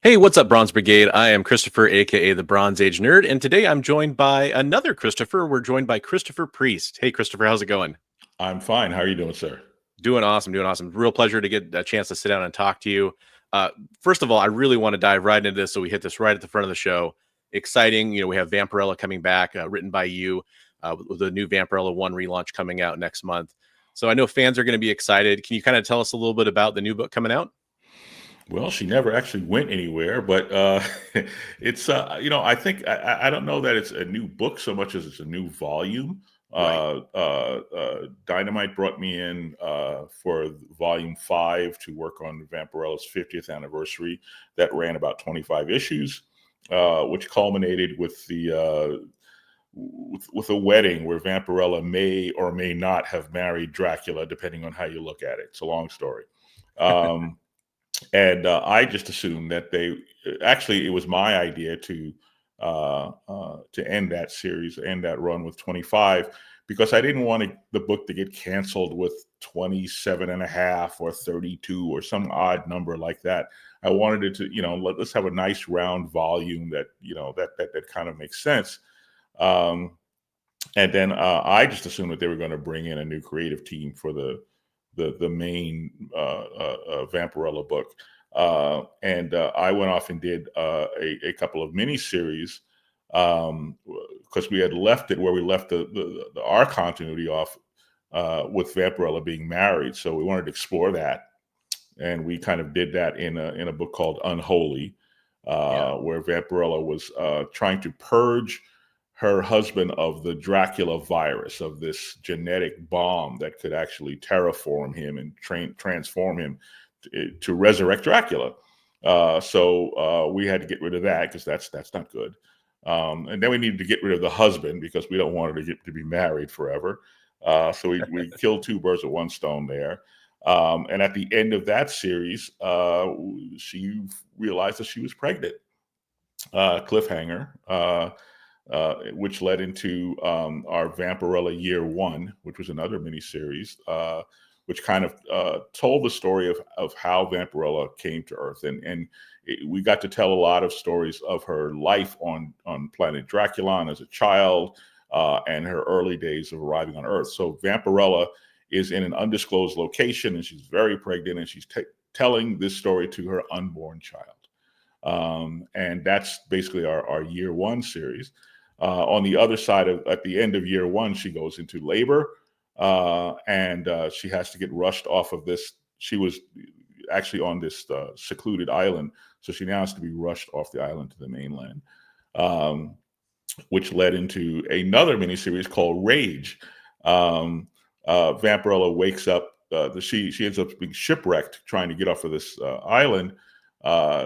Hey, what's up, Bronze Brigade? I am Christopher, aka the Bronze Age Nerd, and today I'm joined by another Christopher. We're joined by Christopher Priest. Hey, Christopher, how's it going? I'm fine. How are you doing, sir? Doing awesome, doing awesome. Real pleasure to get a chance to sit down and talk to you. First of all, I really want to dive right into this, so we hit this right at the front of the show. Exciting, we have Vampirella coming back, written by you, with the new Vampirella 1 relaunch coming out next month. So I know fans are going to be excited. Can you kind of tell us a little bit about the new book coming out? Well, she never actually went anywhere, but it's I think I don't know that it's a new book so much as it's a new volume. Right. Dynamite brought me in for volume 5 to work on Vampirella's 50th anniversary. That ran about 25 issues, which culminated with the with a wedding where Vampirella may or may not have married Dracula, depending on how you look at it. It's a long story. Um, And I just assumed that they actually it was my idea to end that series, end that run with 25, because I didn't want the book to get canceled with 27 and a half or 32 or some odd number like that. I wanted it to, let's have a nice round volume that, that kind of makes sense. Um, and then I just assumed that they were going to bring in a new creative team for the main Vampirella book. And I went off and did a couple of mini series because we had left it where we left our continuity off with Vampirella being married. So we wanted to explore that, and we kind of did that in a book called Unholy, Yeah. where Vampirella was trying to purge her husband of the Dracula virus, of this genetic bomb that could actually terraform him and transform him to resurrect Dracula. So we had to get rid of that because that's not good. And then we needed to get rid of the husband because we don't want her to be married forever. So we killed two birds with one stone there. And at the end of that series, she realized that she was pregnant. Cliffhanger. Which led into our Vampirella Year One, which was another miniseries, which kind of told the story of how Vampirella came to Earth, and we got to tell a lot of stories of her life on planet Draculon as a child, and her early days of arriving on Earth. So Vampirella is in an undisclosed location, and she's very pregnant, and she's telling this story to her unborn child. And that's basically our year one series. On the other side of at the end of year one, she goes into labor, and she has to get rushed off of this. She was actually on this secluded island, so she now has to be rushed off the island to the mainland, um, which led into another miniseries called Rage. Vampirella wakes up. She ends up being shipwrecked trying to get off of this island.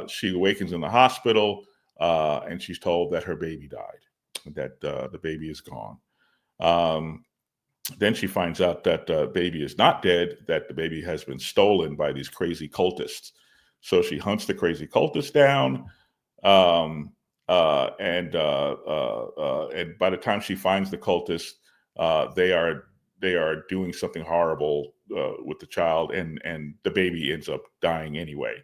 She awakens in the hospital, and she's told that her baby died, that the baby is gone. Um, then she finds out that the baby is not dead, that the baby has been stolen by these crazy cultists. So she hunts the crazy cultists down. Um, and by the time she finds the cultists, they are doing something horrible with the child, and the baby ends up dying anyway,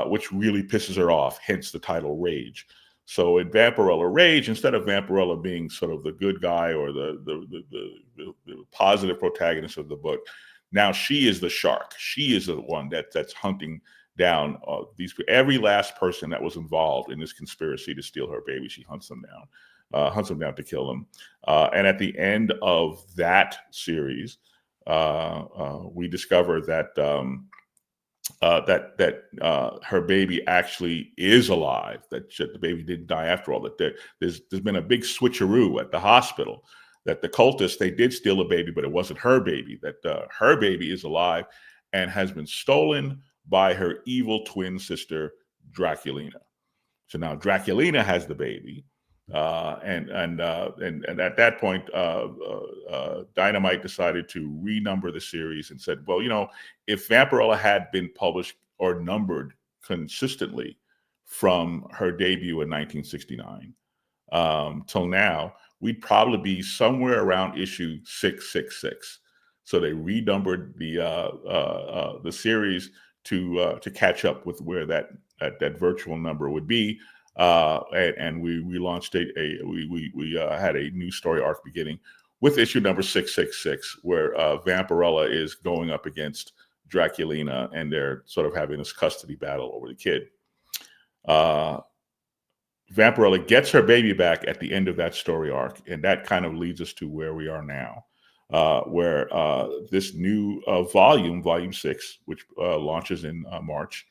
which really pisses her off. Hence the title Rage. So in Vampirella Rage, instead of Vampirella being sort of the good guy or the positive protagonist of the book, now she is the shark. She is the one that's hunting down every last person that was involved in this conspiracy to steal her baby. She hunts them down to kill them. And at the end of that series, we discover that her baby actually is alive. That the baby didn't die after all. That there's been a big switcheroo at the hospital. That the cultists, they did steal a baby, but it wasn't her baby. That her baby is alive and has been stolen by her evil twin sister Draculina. So now Draculina has the baby, and at that point, Dynamite decided to renumber the series and said, well, if Vampirella had been published or numbered consistently from her debut in 1969 till now, we'd probably be somewhere around issue 666. So they renumbered the series to catch up with where that that virtual number would be. And we launched we had a new story arc beginning with issue number 666, where Vampirella is going up against Draculina, and they're sort of having this custody battle over the kid. Vampirella gets her baby back at the end of that story arc, and that kind of leads us to where we are now, where this new volume 6, which launches in March,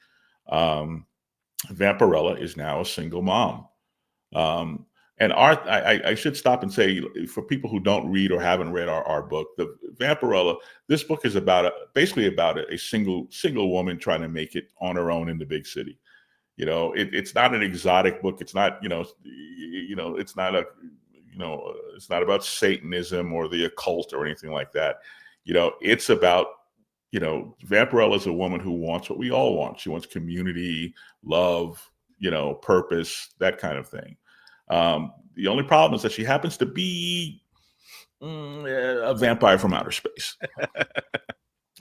Vampirella is now a single mom. And I should stop and say, for people who don't read or haven't read our book, the Vampirella, this book is basically about a single woman trying to make it on her own in the big city. It's not an exotic book. It's not, it's not it's not about Satanism or the occult or anything like that. It's about, Vampirella is a woman who wants what we all want. She wants community, love, purpose, that kind of thing. The only problem is that she happens to be a vampire from outer space.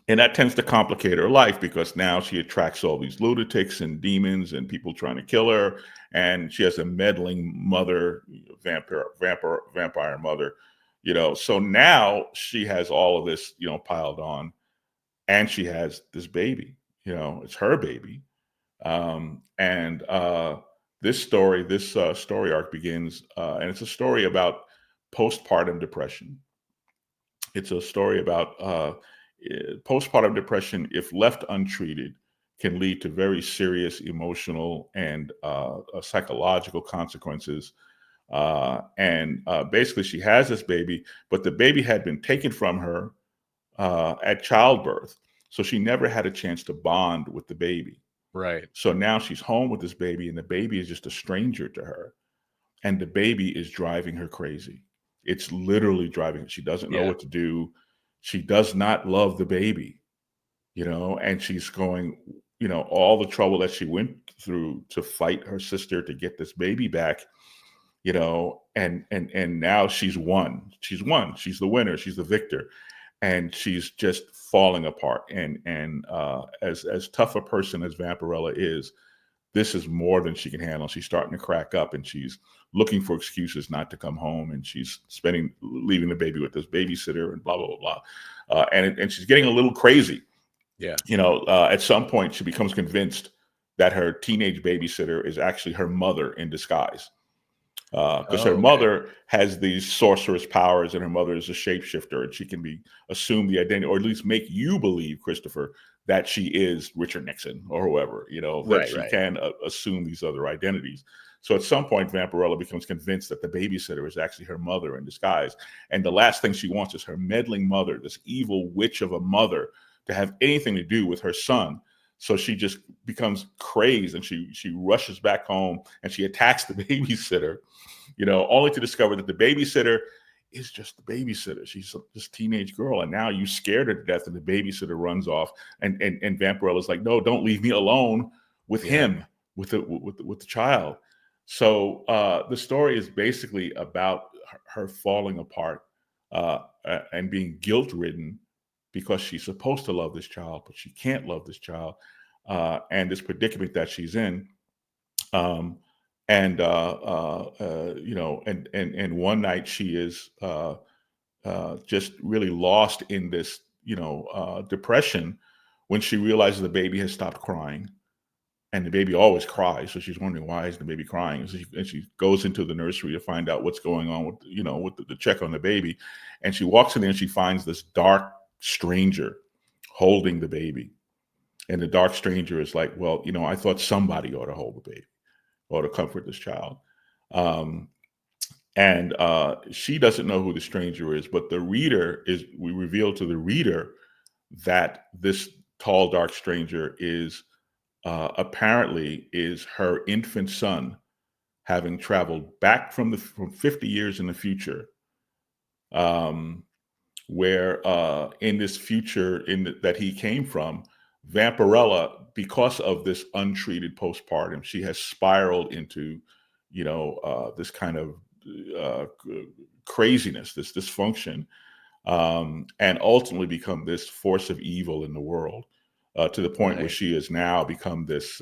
And that tends to complicate her life, because now she attracts all these lunatics and demons and people trying to kill her. And she has a meddling mother, vampire mother, So now she has all of this, piled on, and she has this baby, it's her baby. This story arc begins, and it's a story about postpartum depression. It's a story about postpartum depression, if left untreated, can lead to very serious emotional and psychological consequences. Basically, she has this baby, but the baby had been taken from her at childbirth. So she never had a chance to bond with the baby. Right. So now she's home with this baby, and the baby is just a stranger to her. And the baby is driving her crazy. It's literally driving her. She doesn't know what to do. She does not love the baby, and she's going, all the trouble that she went through to fight her sister to get this baby back, and now she's won. She's won. She's the winner. She's the victor. And she's just falling apart. And as tough a person as Vampirella is, this is more than she can handle. She's starting to crack up, and she's looking for excuses not to come home, and she's leaving the baby with this babysitter, and blah blah blah blah. And she's getting a little crazy. Yeah. At some point, she becomes convinced that her teenage babysitter is actually her mother in disguise. Because her mother has these sorceress powers, and her mother is a shapeshifter, and she can assume the identity, or at least make you believe, Christopher, that she is Richard Nixon or whoever, that she can assume these other identities. So at some point, Vampirella becomes convinced that the babysitter is actually her mother in disguise. And the last thing she wants is her meddling mother, this evil witch of a mother, to have anything to do with her son. So she just becomes crazed, and she rushes back home, and she attacks the babysitter, only to discover that the babysitter is just the babysitter. She's this teenage girl, and now you scared her to death, and the babysitter runs off. And Vampirella's like, no, don't leave me alone with him, with the child. So the story is basically about her falling apart and being guilt-ridden, because she's supposed to love this child, but she can't love this child, and this predicament that she's in. And one night she is just really lost in this, depression, when she realizes the baby has stopped crying. And the baby always cries, so she's wondering, why is the baby crying? And she goes into the nursery to find out what's going on with, with the check on the baby. And she walks in there, and she finds this dark stranger holding the baby. And the dark stranger is like, well, I thought somebody ought to hold the baby, or to comfort this child. And she doesn't know who the stranger is, but we reveal to the reader that this tall, dark stranger is apparently is her infant son, having traveled back from 50 years in the future, where in this future that he came from, Vampirella, because of this untreated postpartum, she has spiraled into, this kind of craziness, this dysfunction, and ultimately become this force of evil in the world. to the point where Right. she has now become this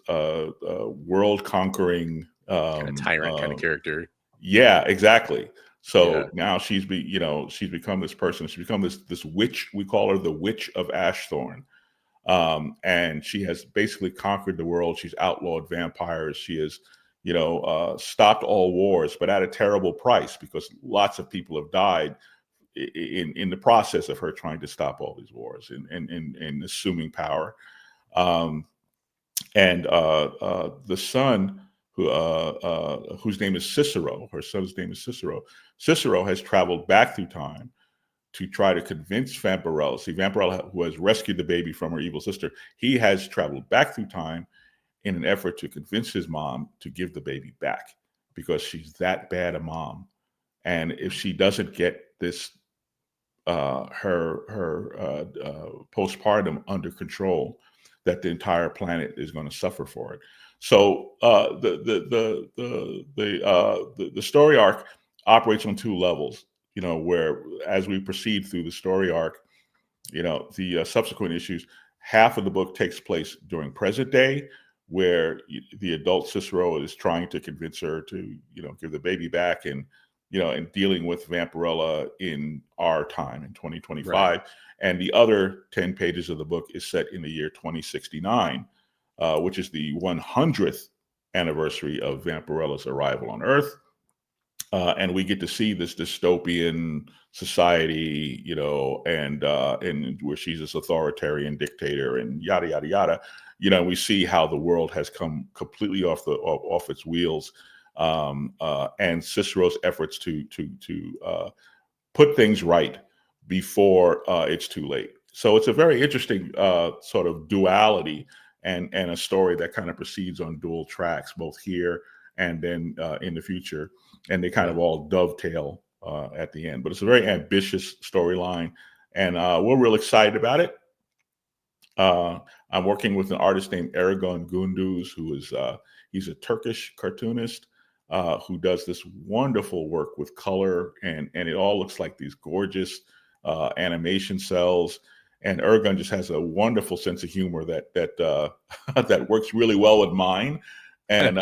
world conquering. Kind of tyrant kind of character. Yeah, exactly. Yeah. So now she's become this person. She's become this witch. We call her the Witch of Ashthorn. And she has basically conquered the world. She's outlawed vampires. She has, stopped all wars, but at a terrible price because lots of people have died in the process of her trying to stop all these wars and assuming power. Um, and the son, whose name is Cicero, her son's name is Cicero. Cicero has traveled back through time to try to convince Vampirella. See, Vampirella, who has rescued the baby from her evil sister, he has traveled back through time in an effort to convince his mom to give the baby back because she's that bad a mom. And if she doesn't get this, her postpartum under control, that the entire planet is going to suffer for it. So the story arc operates on two levels. Where as we proceed through the story arc, the subsequent issues, half of the book takes place during present day, where the adult Cicero is trying to convince her to, give the baby back, and dealing with Vampirella in our time in 2025. Right. And the other 10 pages of the book is set in the year 2069, which is the 100th anniversary of Vampirella's arrival on Earth. And we get to see this dystopian society, and where she's this authoritarian dictator and yada yada yada. We see how the world has come completely off its wheels, and Cicero's efforts to put things right before it's too late. So it's a very interesting sort of duality and a story that kind of proceeds on dual tracks, both here and then in the future, and they kind of all dovetail at the end. But it's a very ambitious storyline, and we're real excited about it. I'm working with an artist named Eragon Gunduz, who is he's a Turkish cartoonist who does this wonderful work with color, and it all looks like these gorgeous animation cells. And Ergun just has a wonderful sense of humor that works really well with mine, and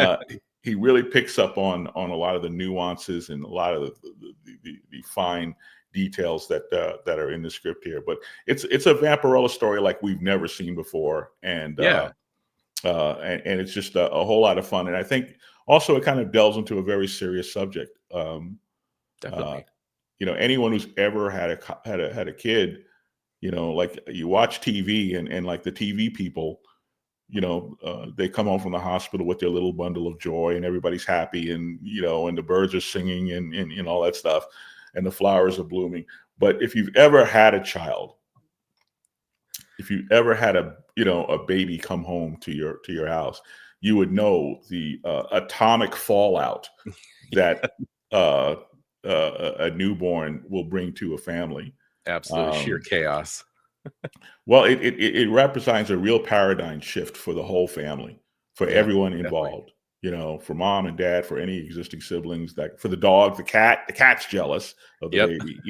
he really picks up on a lot of the nuances and a lot of the fine details that are in the script here. But it's a Vampirella story like we've never seen before, and Yeah. and it's just a whole lot of fun. And I think also it kind of delves into a very serious subject. Uh, Definitely. Anyone who's ever had a kid, like you watch TV and like the TV people, they come home from the hospital with their little bundle of joy and everybody's happy, and the birds are singing and all that stuff, and the flowers are blooming. But if you've ever had a child, if you ever had a baby come home to your house, you would know the atomic fallout that uh, a newborn will bring to a family. Absolutely. Sheer Um, chaos. well, it represents a real paradigm shift for the whole family, for Yeah, everyone definitely. involved. For mom and dad, for any existing siblings, that for the dog, the cat's jealous of the Yep. baby.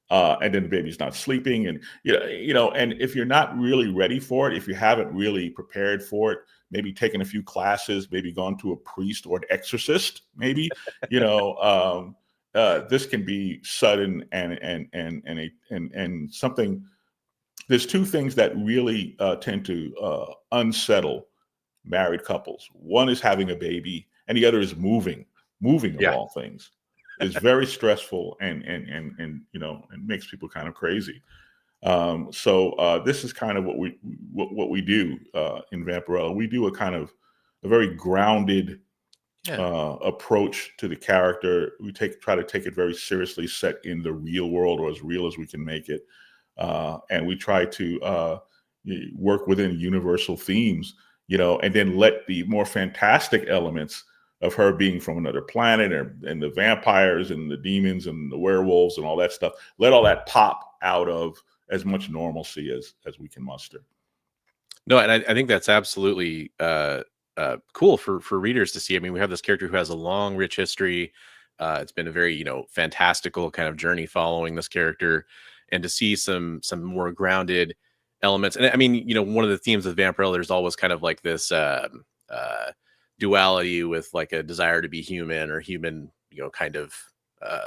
And then the baby's not sleeping, and and if you're not really ready for it, if you haven't really prepared for it, maybe taken a few classes, maybe gone to a priest or an exorcist, maybe, this can be sudden and something. There's two things that really tend to unsettle married couples. One is having a baby, and the other is moving of Yeah. all things. Is very stressful and makes people kind of crazy. So this is kind of what we do in Vampirella. We do a very grounded Yeah. approach to the character. We try to take it very seriously, set in the real world or as real as we can make it, and we try to work within universal themes, and then let the more fantastic elements of her being from another planet and the vampires and the demons and the werewolves and all that stuff, let all that pop out of as much normalcy as we can muster. No, and I think that's absolutely cool for readers to see. I mean, we have this character who has a long, rich history. It's been a very fantastical kind of journey following this character, and to see some more grounded elements. And I mean, one of the themes of Vampirella, there's always kind of like this duality with like a desire to be human or human, kind of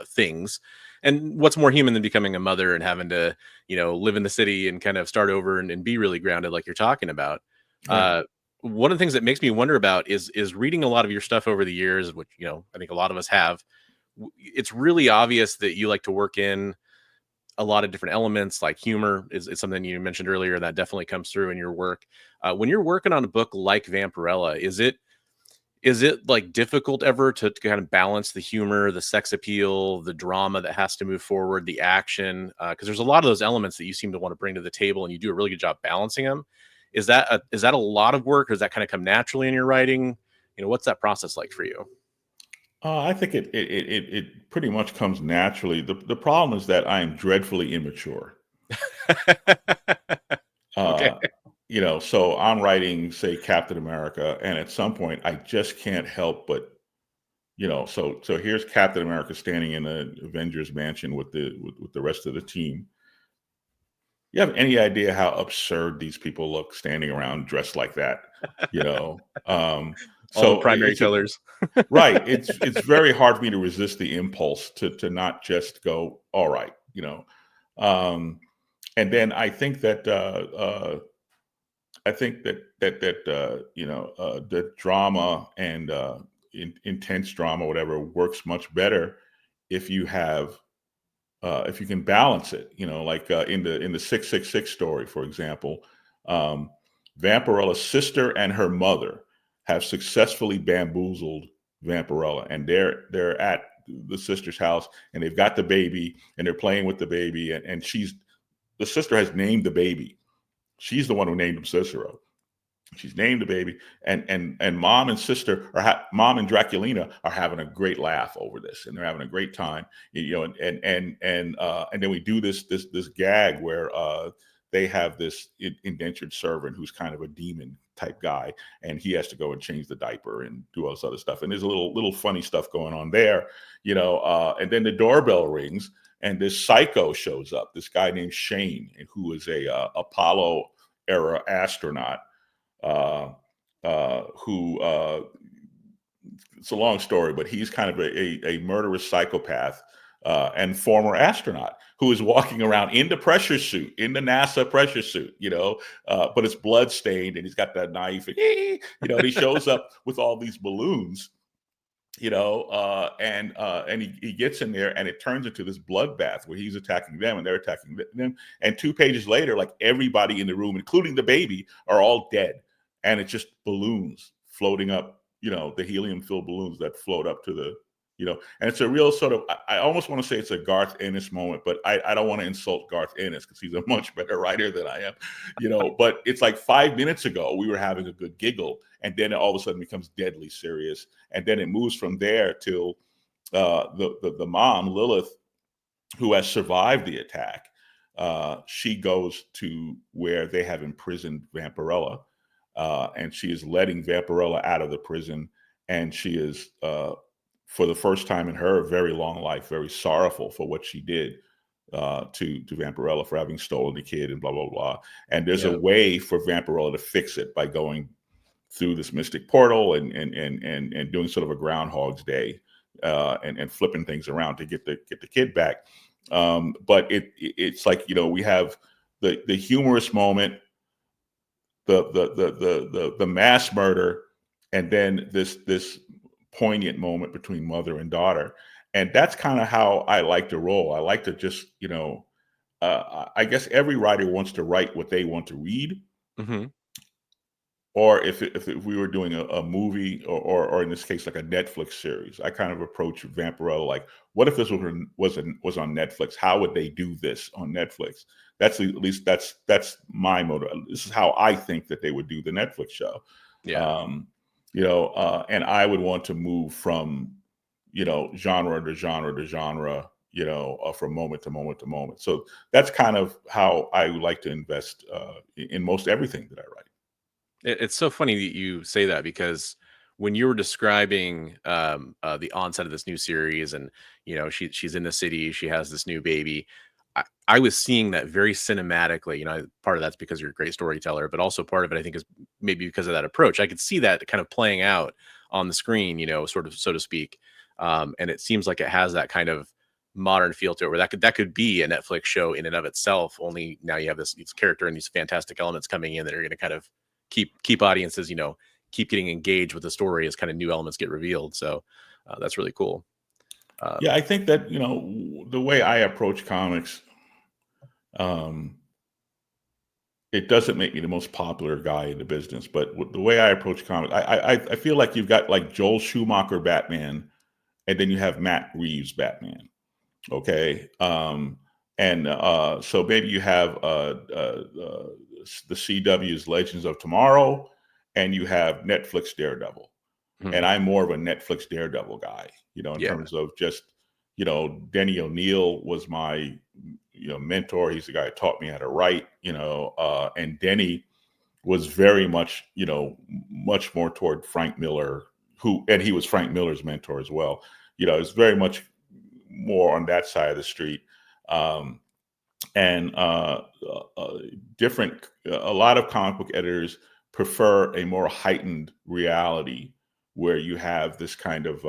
things. And what's more human than becoming a mother and having to, live in the city and kind of start over and be really grounded, like you're talking about. Yeah. One of the things that makes me wonder about is reading a lot of your stuff over the years, which I think a lot of us have. It's really obvious that you like to work in a lot of different elements, like humor is something you mentioned earlier that definitely comes through in your work. When you're working on a book like Vampirella, is it like difficult ever to kind of balance the humor, the sex appeal, the drama that has to move forward, the action? Because there's a lot of those elements that you seem to want to bring to the table, and you do a really good job balancing them. Is that a lot of work, or does that kind of come naturally in your writing? What's that process like for you? I think it pretty much comes naturally. The problem is that I am dreadfully immature. Okay. Uh, so I'm writing, say, Captain America, and at some point I just can't help but, so here's Captain America standing in the Avengers mansion with the rest of the team. You have any idea how absurd these people look standing around dressed like that? You know, um, All the so primary it's a colors. right. It's very hard for me to resist the impulse to not just go, all right, Um, and then I think that the drama and intense drama, whatever, works much better if you have if you can balance it. Like in the 666 story, for example, um, Vampirella's sister and her mother have successfully bamboozled Vampirella, and they're at the sister's house, and they've got the baby, and they're playing with the baby, and the sister has named the baby. She's the one who named him Cicero. She's named the baby, and mom and sister mom and Draculina are having a great laugh over this, and they're having a great time. And then we do this gag where they have this indentured servant who's kind of a demon type guy, and he has to go and change the diaper and do all this other stuff. And there's a little funny stuff going on there, and then the doorbell rings, and this psycho shows up. This guy named Shane, who is a Apollo era astronaut who it's a long story, but he's kind of a murderous psychopath and former astronaut who is walking around in the pressure suit, in the NASA pressure suit, but it's blood stained, and he's got that knife, and he shows up with all these balloons, and he gets in there, and it turns into this bloodbath where he's attacking them and they're attacking them. And 2 pages later, like, everybody in the room, including the baby, are all dead, and it's just balloons floating up, the helium-filled balloons that float up to and it's a real sort of, I almost want to say it's a Garth Ennis moment, but I don't want to insult Garth Ennis because he's a much better writer than I am, but it's like 5 minutes ago we were having a good giggle, and then it all of a sudden becomes deadly serious, and then it moves from there till the mom, Lilith, who has survived the attack. She goes to where they have imprisoned Vampirella, and she is letting Vampirella out of the prison, and she is, for the first time in her very long life, very sorrowful for what she did to Vampirella for having stolen the kid and blah blah blah. And there's Yeah. a way for Vampirella to fix it by going through this mystic portal and doing sort of a Groundhog's Day and flipping things around to get the kid back. But it's like, we have the humorous moment, the mass murder, and then this poignant moment between mother and daughter. And that's kind of how I like to roll. I like to just, I guess every writer wants to write what they want to read. Hmm. Or if we were doing a movie, or in this case, like a Netflix series, I kind of approach Vampirella like, what if this was on Netflix? How would they do this on Netflix? At least that's my motive. This is how I think that they would do the Netflix show. Yeah. Um, and I would want to move from, genre to genre to genre, from moment to moment to moment. So that's kind of how I would like to invest in most everything that I write. It's so funny that you say that, because when you were describing the onset of this new series, and she's in the city, she has this new baby, I was seeing that very cinematically. Part of that's because you're a great storyteller, but also part of it, I think, is maybe because of that approach. I could see that kind of playing out on the screen, sort of, so to speak. And it seems like it has that kind of modern feel to it, where that could be a Netflix show in and of itself. Only now you have this character and these fantastic elements coming in that are going to kind of keep audiences, keep getting engaged with the story as kind of new elements get revealed. So that's really cool. Yeah, I think that the way I approach comics, it doesn't make me the most popular guy in the business, but the way I approach comics, I feel like you've got like Joel Schumacher Batman, and then you have Matt Reeves Batman. Okay, and so maybe you have the CW's Legends of Tomorrow, and you have Netflix Daredevil. And I'm more of a Netflix Daredevil guy, in terms of just, Denny O'Neil was my, mentor. He's the guy who taught me how to write, and Denny was very much, much more toward Frank Miller, and he was Frank Miller's mentor as well. It's very much more on that side of the street. And a lot of comic book editors prefer a more heightened reality where you have this kind of,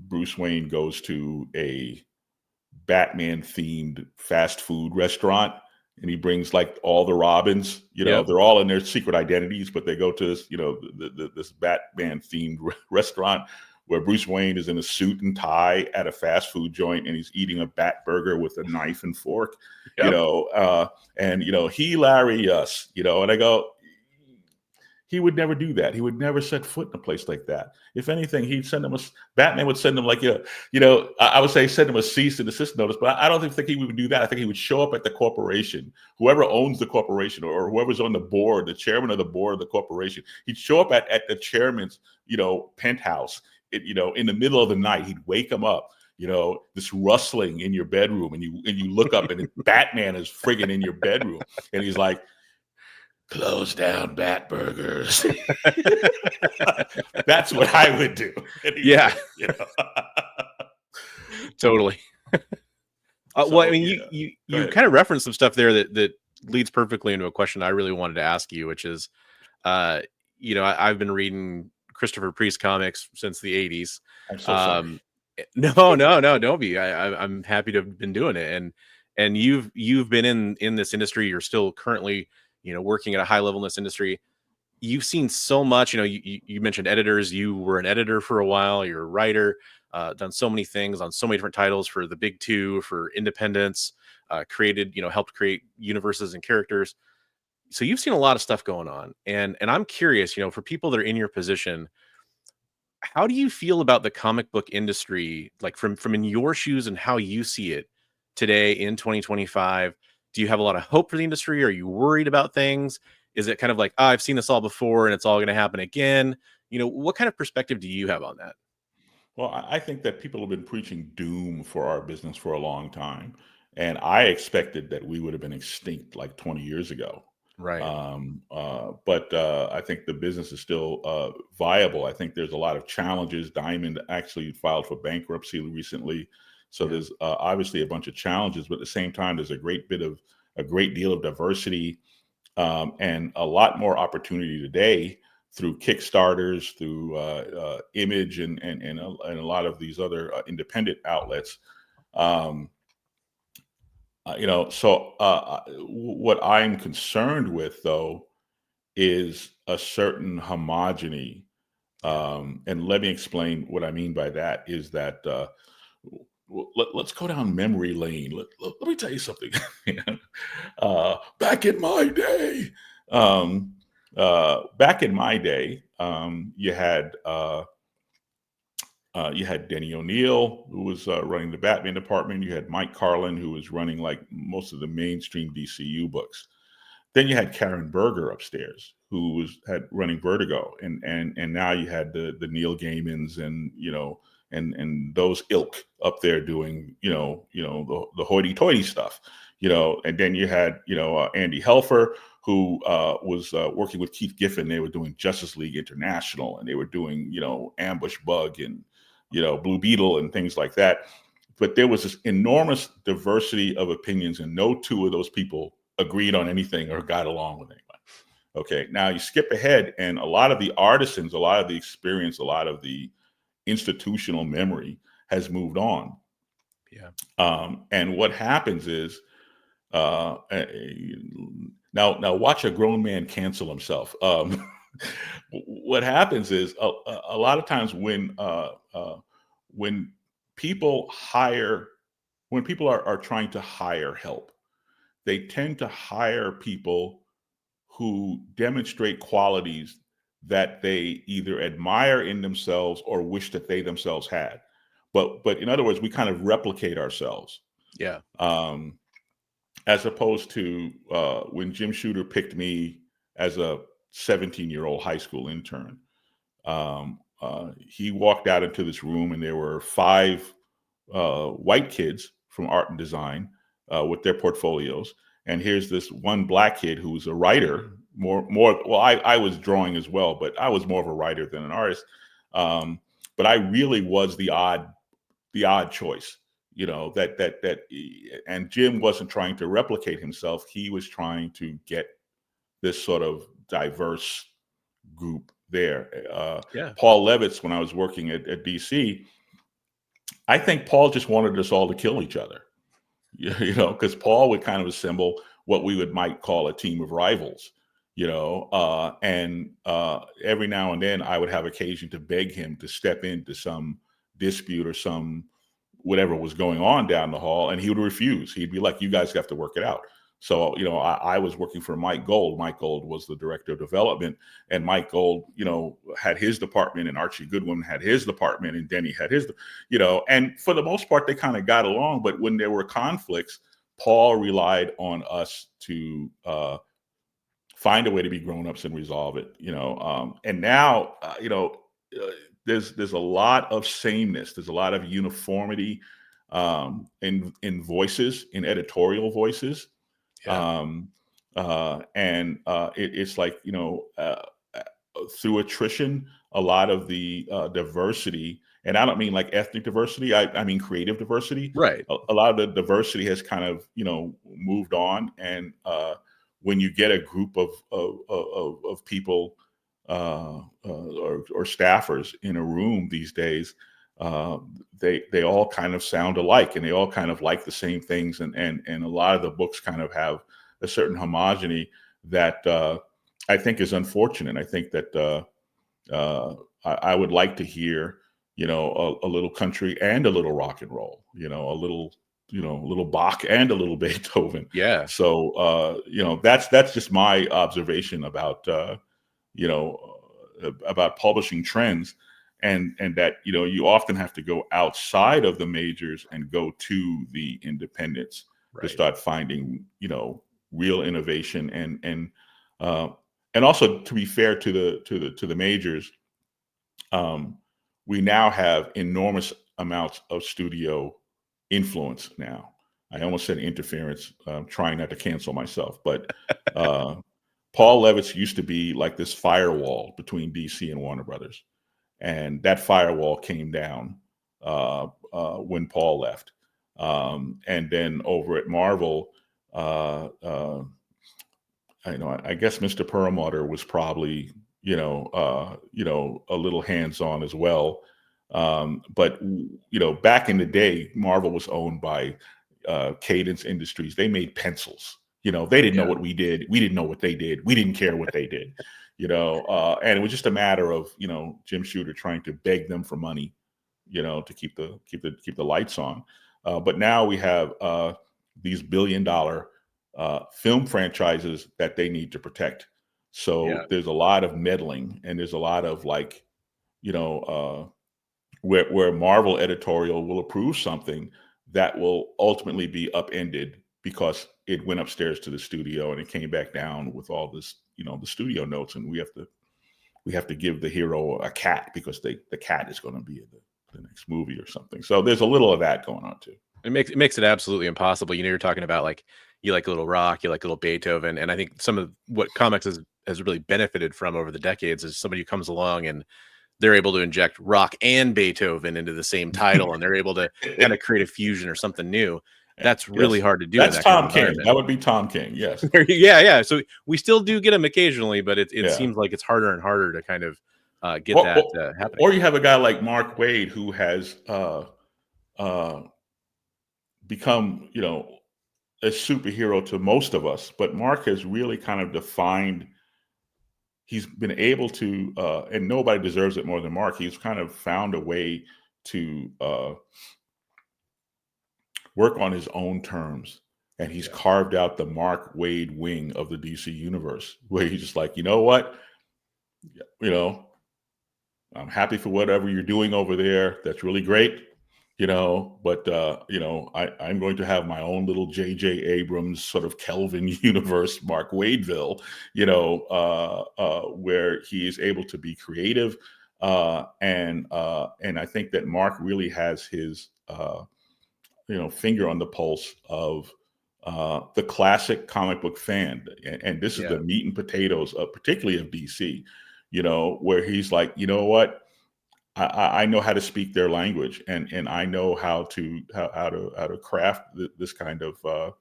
Bruce Wayne goes to a Batman themed fast food restaurant, and he brings like all the Robins, they're all in their secret identities, but they go to this, this Batman themed restaurant where Bruce Wayne is in a suit and tie at a fast food joint, and he's eating a bat burger with a knife and fork, and hilarious, and I go, he would never do that. He would never set foot in a place like that. If anything, he'd send him Batman would send him like, I would say send him a cease and desist notice, but I don't think he would do that. I think he would show up at the corporation, whoever owns the corporation or whoever's on the board, the chairman of the board of the corporation. He'd show up at the chairman's, penthouse, in the middle of the night. He'd wake him up, this rustling in your bedroom, and you look up and Batman is friggin' in your bedroom, and he's like, "Close down Bat Burgers." That's what I would do. Yeah. Totally. Well, I mean, you kind of referenced some stuff there that leads perfectly into a question I really wanted to ask you, which is, I've been reading Christopher Priest comics since the 80s. I'm so sorry. No, don't be. I'm happy to have been doing it. And you've been in this industry. You're still currently, working at a high level in this industry. You've seen so much. You mentioned editors. You were an editor for a while. You're a writer. Done so many things on so many different titles for the big two, for independents. Created, helped create universes and characters. So you've seen a lot of stuff going on, and I'm curious. For people that are in your position, how do you feel about the comic book industry, like from in your shoes and how you see it today in 2025? Do you have a lot of hope for the industry? Are you worried about things? Is it kind of like, I've seen this all before and it's all going to happen again? What kind of perspective do you have on that? Well, I think that people have been preaching doom for our business for a long time. And I expected that we would have been extinct like 20 years ago. Right. But I think the business is still viable. I think there's a lot of challenges. Diamond actually filed for bankruptcy recently. So there's obviously a bunch of challenges, but at the same time, there's a great deal of diversity and a lot more opportunity today through Kickstarters, through Image, and a lot of these other independent outlets. So what I'm concerned with, though, is a certain homogeny. And let me explain what I mean by that. Is that let's go down memory lane. Let me tell you something. Back in my day, you had Denny O'Neil, who was running the Batman department. You had Mike Carlin, who was running like most of the mainstream DCU books. Then you had Karen Berger upstairs, who had running Vertigo, and now you had the Neil Gaimans and those ilk up there doing the hoity-toity stuff, and then you had Andy Helfer, who was working with Keith Giffen. They were doing Justice League International, and they were doing Ambush Bug and Blue Beetle and things like that. but there was this enormous diversity of opinions, and no two of those people agreed on anything or got along with anyone. Okay, now you skip ahead, and a lot of the artisans, a lot of the experience, a lot of the institutional memory has moved on. Yeah. And what happens is, now watch a grown man cancel himself. What happens is a lot of times when people hire, when people are trying to hire help, they tend to hire people who demonstrate qualities that they either admire in themselves or wish that they themselves had. But in other words, we kind of replicate ourselves. Yeah. As opposed to when Jim Shooter picked me as a 17-year-old high school intern. He walked out into this room, and there were 5 white kids from art and design with their portfolios. And here's this one black kid who was a writer. Well, I was drawing as well, but I was more of a writer than an artist. But I really was the odd choice, and Jim wasn't trying to replicate himself. He was trying to get this sort of diverse group there. Paul Levitz, when I was working at DC, I think Paul just wanted us all to kill each other, because Paul would kind of assemble what we might call a team of rivals, and every now and then I would have occasion to beg him to step into some dispute or some whatever was going on down the hall, and he would refuse. He'd be like, "You guys have to work it out." So, I was working for Mike Gold. Mike Gold was the director of development, and Mike Gold, had his department, and Archie Goodwin had his department, and Denny had his, and for the most part, they kind of got along. But when there were conflicts, Paul relied on us to find a way to be grown-ups and resolve it, and now, there's a lot of sameness. There's a lot of uniformity in voices, in editorial voices. Yeah. It's like, through attrition, a lot of the diversity, and I don't mean like ethnic diversity, I mean creative diversity. Right. A lot of the diversity has kind of, moved on. And when you get a group of people or staffers in a room these days, they all kind of sound alike, and they all kind of like the same things, and a lot of the books kind of have a certain homogeny that I think is unfortunate. I think that I would like to hear, a little country and a little rock and roll, a little Bach and a little Beethoven. Yeah. So that's just my observation about about publishing trends, and that you often have to go outside of the majors and go to the independents to start finding real innovation, and also, to be fair to the majors, we now have enormous amounts of studio influence now. I almost said interference, trying not to cancel myself, but Paul Levitz used to be like this firewall between DC and Warner Brothers. And that firewall came down when Paul left. And then over at Marvel, I guess Mr. Perlmutter was probably, a little hands-on as well. But back in the day, Marvel was owned by Cadence Industries. They made pencils. They didn't know what we did. We didn't know what they did. We didn't care what they did. And it was just a matter of Jim Shooter trying to beg them for money, to keep the lights on. But now we have these billion-dollar film franchises that they need to protect. So there's a lot of meddling, and there's a lot of where Marvel editorial will approve something that will ultimately be upended because it went upstairs to the studio and it came back down with all this, the studio notes, and we have to give the hero a cat because the cat is going to be in the next movie or something. So there's a little of that going on too. It makes it absolutely impossible. You're talking about like you like a little rock, you like a little Beethoven, and I think some of what comics has really benefited from over the decades is somebody who comes along and they're able to inject rock and Beethoven into the same title, and they're able to kind of create a fusion or something new. That's really Yes, hard to do in that's that kind of Tom King. environment. That would be Tom King. Yes. Yeah, yeah. So we still do get them occasionally, but it Yeah. seems like it's harder and harder to kind of get that happening. Or you have a guy like Mark Waid who has uh, become, a superhero to most of us, but Mark has really kind of defined. He's been able to, and nobody deserves it more than Mark. He's kind of found a way to work on his own terms. And he's carved out the Mark Waid wing of the DC universe, where he's just like, you know what? I'm happy for whatever you're doing over there. That's really great. But I'm going to have my own little J.J. Abrams sort of Kelvin universe, Mark Waideville, where he is able to be creative. And I think that Mark really has his, finger on the pulse of the classic comic book fan. And this is the meat and potatoes of, particularly of DC, where he's like, you know what? I know how to speak their language, and I know how to craft this kind of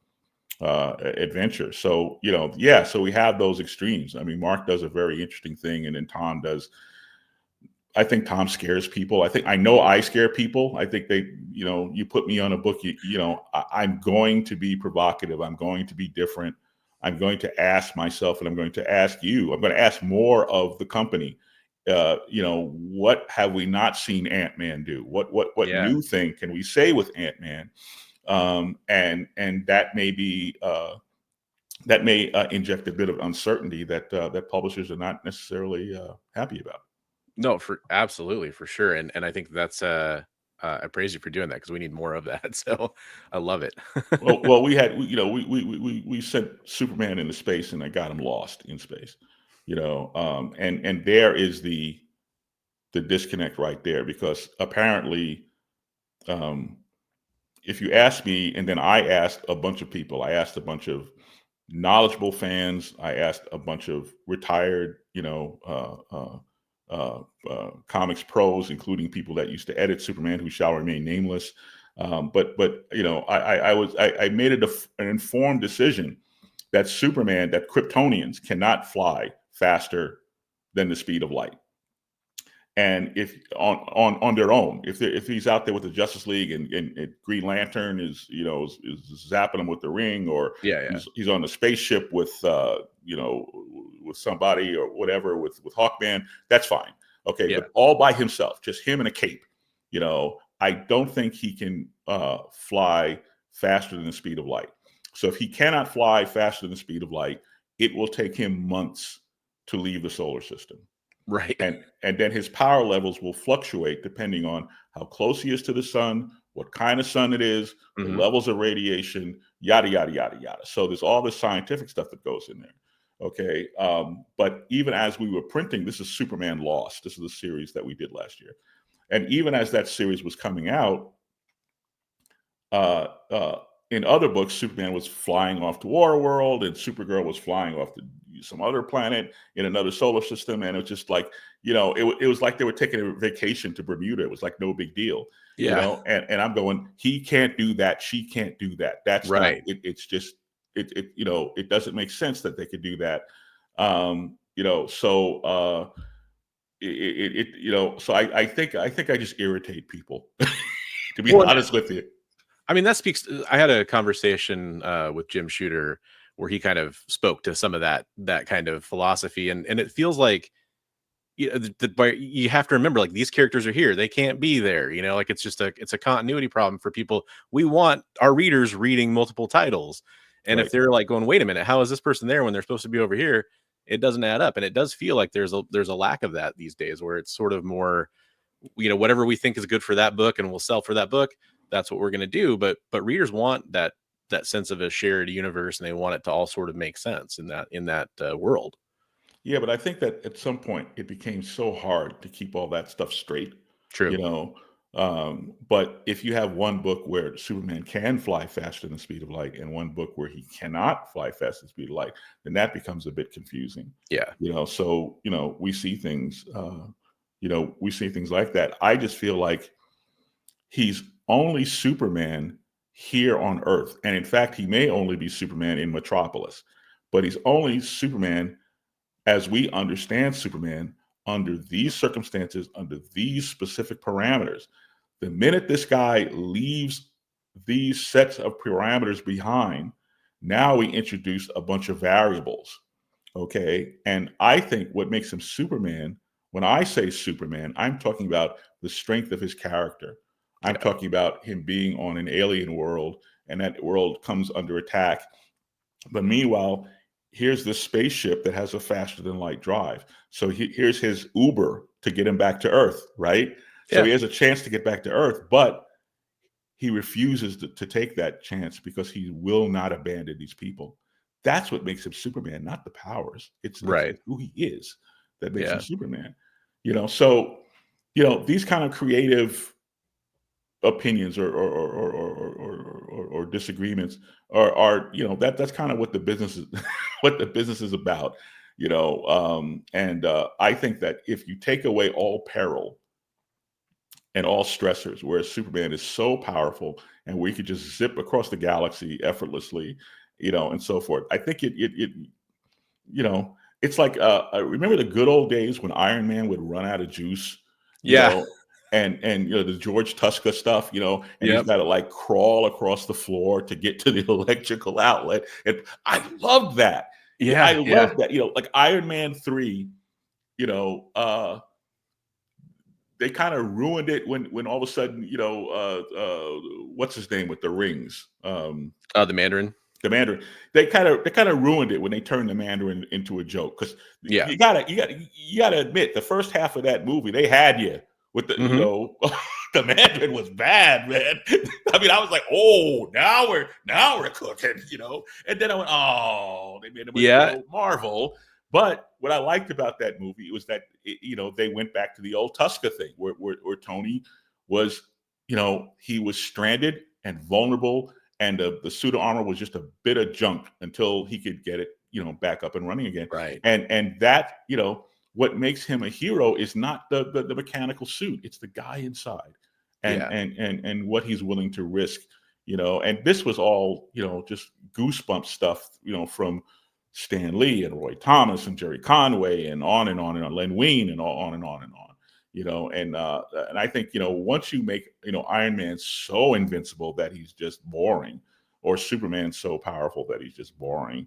adventure. So so we have those extremes. I mean, Mark does a very interesting thing, and then Tom does. I think Tom scares people. I know I scare people. I think you put me on a book, I'm going to be provocative. I'm going to be different. I'm going to ask myself, and I'm going to ask you. I'm going to ask more of the company. What have we not seen Ant-Man do? What new thing can we say with Ant-Man? And that may be inject a bit of uncertainty that publishers are not necessarily happy about. No, absolutely, for sure. And I think that's I praise you for doing that, because we need more of that. So I love it. well, we sent Superman into space, and I got him lost in space. And there is the disconnect right there, because apparently, if you ask me, and then I asked a bunch of people, I asked a bunch of knowledgeable fans, I asked a bunch of retired, comics pros, including people that used to edit Superman, who shall remain nameless. But I made an informed decision that Superman, that Kryptonians cannot fly faster than the speed of light. And if on their own, if he's out there with the Justice League, and Green Lantern is zapping him with the ring, or he's on a spaceship with with somebody or whatever, with Hawkman, that's fine. Okay, but all by himself, just him in a cape, I don't think he can fly faster than the speed of light. So if he cannot fly faster than the speed of light, it will take him months to leave the solar system. Right. And then his power levels will fluctuate depending on how close he is to the sun, what kind of sun it is, the levels of radiation, yada, yada, yada, yada. So there's all this scientific stuff that goes in there. Okay. But even as we were printing, this is Superman Lost. This is the series that we did last year. And even as that series was coming out, in other books, Superman was flying off to Waterworld, and Supergirl was flying off to some other planet in another solar system. And it was just like, it was like they were taking a vacation to Bermuda. It was like no big deal, and I'm going, he can't do that. She can't do that. That's right. It's just, it doesn't make sense that they could do that. So I think I just irritate people, to be honest with you. I mean, that speaks. I had a conversation with Jim Shooter where he kind of spoke to some of that kind of philosophy, and it feels like you have to remember, like, these characters are here, they can't be there. Like, it's a continuity problem for people. We want our readers reading multiple titles, and if they're like going, wait a minute, how is this person there when they're supposed to be over here? It doesn't add up, and it does feel like there's a lack of that these days, where it's sort of more, whatever we think is good for that book and will sell for that book, that's what we're going to do. But readers want that sense of a shared universe, and they want it to all sort of make sense in that world. Yeah, but I think that at some point it became so hard to keep all that stuff straight. True. But if you have one book where Superman can fly faster than the speed of light, and one book where he cannot fly faster than the speed of light, then that becomes a bit confusing. Yeah. So we see things We see things like that. I just feel like he's only Superman here on Earth. And in fact, he may only be Superman in Metropolis, but he's only Superman as we understand Superman under these circumstances, under these specific parameters. The minute this guy leaves these sets of parameters behind, now we introduce a bunch of variables. Okay. And I think what makes him Superman, when I say Superman, I'm talking about the strength of his character. I'm talking about him being on an alien world, and that world comes under attack. But meanwhile, here's this spaceship that has a faster than light drive. So here's his Uber to get him back to Earth, right? So he has a chance to get back to Earth, but he refuses to take that chance because he will not abandon these people. That's what makes him Superman, not the powers. It's who he is that makes him Superman. So these kind of creative opinions or disagreements are that's kind of what the business is what the business is about. I think that if you take away all peril and all stressors, whereas Superman is so powerful and we could just zip across the galaxy effortlessly, and so forth. I think it's like I remember the good old days when Iron Man would run out of juice, and the George Tuska stuff, and he's got to like crawl across the floor to get to the electrical outlet. And I loved that. I loved that. Like Iron Man 3, they kind of ruined it when all of a sudden, what's his name with the rings? The Mandarin. The Mandarin. They kind of ruined it when they turned the Mandarin into a joke. Because you gotta admit, the first half of that movie, they had you with the the Mandarin was bad, man. I mean, I was like, oh, now we're cooking, And then I went, oh, they made him Marvel. But what I liked about that movie was that they went back to the old Tuska thing, where Tony was, he was stranded and vulnerable, and the suit of armor was just a bit of junk until he could get it, back up and running again. Right. And that, what makes him a hero is not the mechanical suit; it's the guy inside, and what he's willing to risk. And this was all, just goosebump stuff, from Stan Lee and Roy Thomas and Jerry Conway and on and on and on, Len Wein and on and on and on, and I think, once you make, Iron Man so invincible that he's just boring, or Superman so powerful that he's just boring,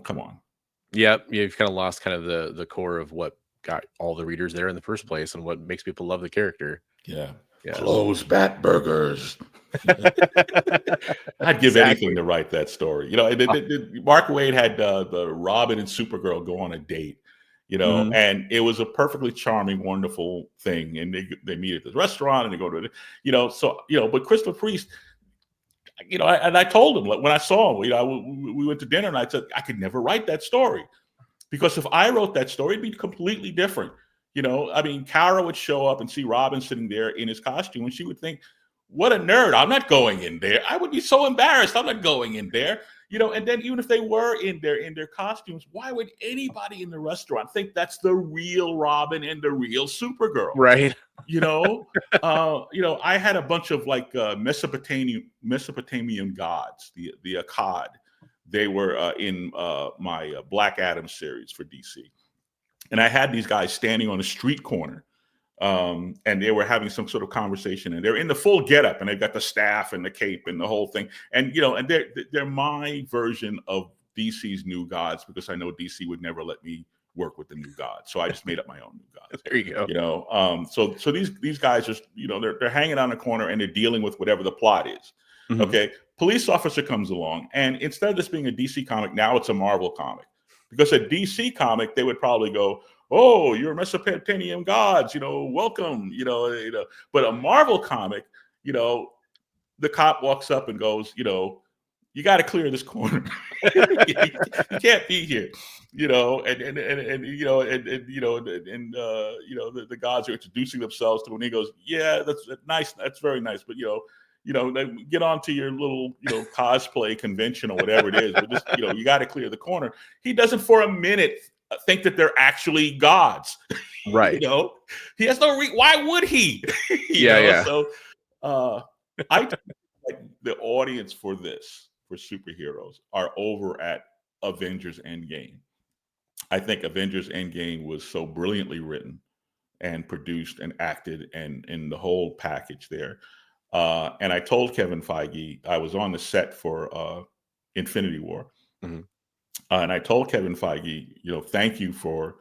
come on. Yeah, you've kind of lost kind of the core of what got all the readers there in the first place and what makes people love the character. Yeah. Close bat burgers. I'd give anything to write that story. Mark Waid had the Robin and Supergirl go on a date, and it was a perfectly charming, wonderful thing. And they meet at the restaurant and they go to but Christopher Priest, and I told him, when I saw him, we went to dinner, and I said, I could never write that story, because if I wrote that story, it'd be completely different. I mean, Kara would show up and see Robin sitting there in his costume, and she would think, what a nerd. I'm not going in there. I would be so embarrassed. I'm not going in there. And then even if they were in their costumes, why would anybody in the restaurant think that's the real Robin and the real Supergirl? Right. I had a bunch of like Mesopotamian gods, the Akkad. They were in my Black Adam series for DC. And I had these guys standing on a street corner, and they were having some sort of conversation, and they're in the full getup, and they've got the staff and the cape and the whole thing. And, and they're my version of DC's new gods, because I know DC would never let me work with the new gods. So I just made up my own new gods. There you go. So these guys just, they're hanging on a corner, and they're dealing with whatever the plot is. Mm-hmm. Okay. Police officer comes along, and instead of this being a DC comic, now it's a Marvel comic. Because a DC comic, they would probably go, oh, you're Mesopotamian gods, welcome, But a Marvel comic, the cop walks up and goes, you got to clear this corner. You can't be here, and the gods are introducing themselves to him, and he goes, yeah, that's nice, that's very nice, but get on to your little, cosplay convention or whatever it is. But just, you got to clear the corner. He doesn't for a minute think that they're actually gods. Right. He has no why would he? Yeah. So I like the audience for superheroes are over at Avengers Endgame. I think Avengers Endgame was so brilliantly written and produced and acted and in the whole package there. And I told Kevin Feige, I was on the set for Infinity War. Mm-hmm. And I told Kevin Feige, thank you for